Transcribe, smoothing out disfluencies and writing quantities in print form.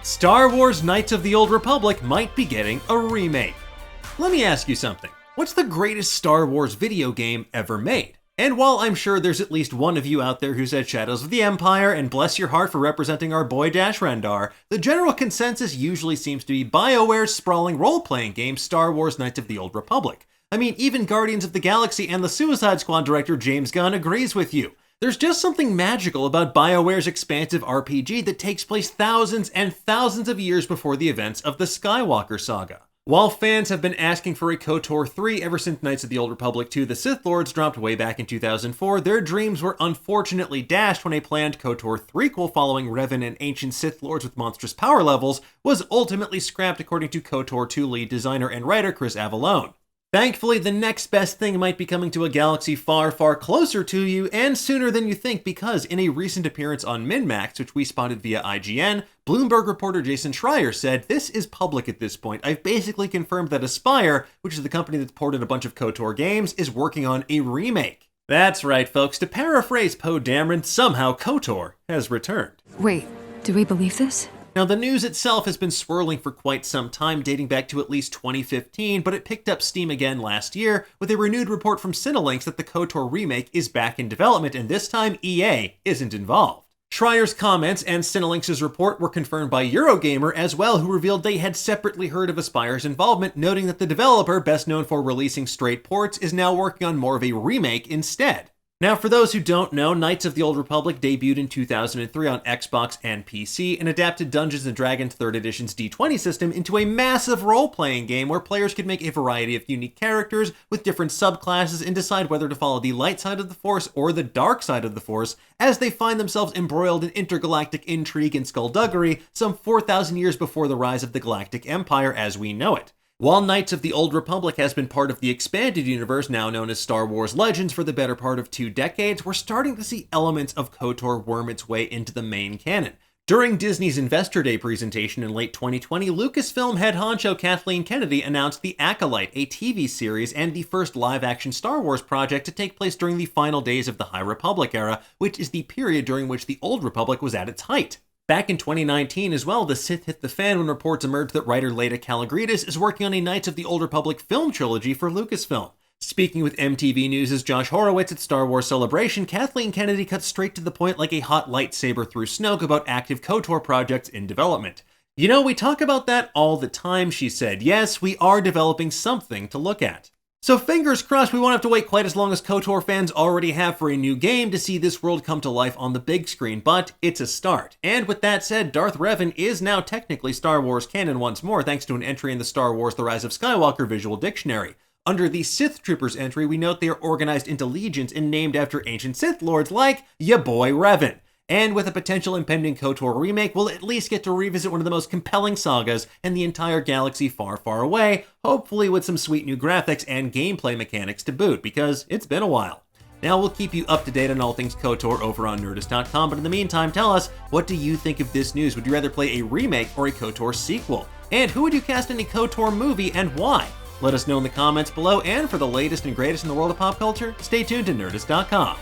Star Wars Knights of the Old Republic might be getting a remake. Let me ask you something. What's the greatest Star Wars video game ever made? And while I'm sure there's at least one of you out there who said Shadows of the Empire, and bless your heart for representing our boy Dash Rendar, the general consensus usually seems to be BioWare's sprawling role-playing game Star Wars Knights of the Old Republic. I mean, even Guardians of the Galaxy and the Suicide Squad director James Gunn agrees with you. There's just something magical about BioWare's expansive RPG that takes place thousands and thousands of years before the events of the Skywalker Saga. While fans have been asking for a KOTOR 3 ever since Knights of the Old Republic 2 The Sith Lords dropped way back in 2004, their dreams were unfortunately dashed when a planned KOTOR 3quel following Revan and ancient Sith Lords with monstrous power levels was ultimately scrapped according to KOTOR 2 lead designer and writer Chris Avallone. Thankfully, the next best thing might be coming to a galaxy far, far closer to you, and sooner than you think, because in a recent appearance on MinMax, which we spotted via IGN, Bloomberg reporter Jason Schreier said, "This is public at this point. I've basically confirmed that Aspyr, which is the company that's ported a bunch of KOTOR games, is working on a remake." That's right, folks. To paraphrase Poe Dameron, somehow KOTOR has returned. Wait, do we believe this? Now, the news itself has been swirling for quite some time, dating back to at least 2015, but it picked up steam again last year with a renewed report from Cinelinx that the KOTOR remake is back in development, and this time EA isn't involved. Schreier's comments and Cinelinx's report were confirmed by Eurogamer as well, who revealed they had separately heard of Aspyr's involvement, noting that the developer, best known for releasing straight ports, is now working on more of a remake instead. Now, for those who don't know, Knights of the Old Republic debuted in 2003 on Xbox and PC and adapted Dungeons & Dragons 3rd Edition's D20 system into a massive role-playing game where players could make a variety of unique characters with different subclasses and decide whether to follow the light side of the Force or the dark side of the Force as they find themselves embroiled in intergalactic intrigue and skullduggery some 4,000 years before the rise of the Galactic Empire as we know it. While Knights of the Old Republic has been part of the expanded universe now known as Star Wars Legends for the better part of 2 decades, we're starting to see elements of KOTOR worm its way into the main canon. During Disney's Investor Day presentation in late 2020, Lucasfilm head honcho Kathleen Kennedy announced The Acolyte, a TV series and the first live-action Star Wars project to take place during the final days of the High Republic era, which is the period during which the Old Republic was at its height. Back in 2019 as well, the Sith hit the fan when reports emerged that writer Leda Kalogridis is working on a Knights of the Old Republic film trilogy for Lucasfilm. Speaking with MTV News' Josh Horowitz at Star Wars Celebration, Kathleen Kennedy cut straight to the point like a hot lightsaber through Snoke about active KOTOR projects in development. "You know, we talk about that all the time," she said. "Yes, we are developing something to look at." So fingers crossed we won't have to wait quite as long as KOTOR fans already have for a new game to see this world come to life on the big screen, but it's a start. And with that said, Darth Revan is now technically Star Wars canon once more thanks to an entry in the Star Wars The Rise of Skywalker visual dictionary. Under the Sith Troopers entry, we note they are organized into legions and named after ancient Sith Lords like ya boy Revan. And with a potential impending KOTOR remake, we'll at least get to revisit one of the most compelling sagas in the entire galaxy far, far away, hopefully with some sweet new graphics and gameplay mechanics to boot, because it's been a while. Now, we'll keep you up to date on all things KOTOR over on Nerdist.com, but in the meantime, tell us, what do you think of this news? Would you rather play a remake or a KOTOR sequel? And who would you cast in a KOTOR movie and why? Let us know in the comments below, and for the latest and greatest in the world of pop culture, stay tuned to Nerdist.com.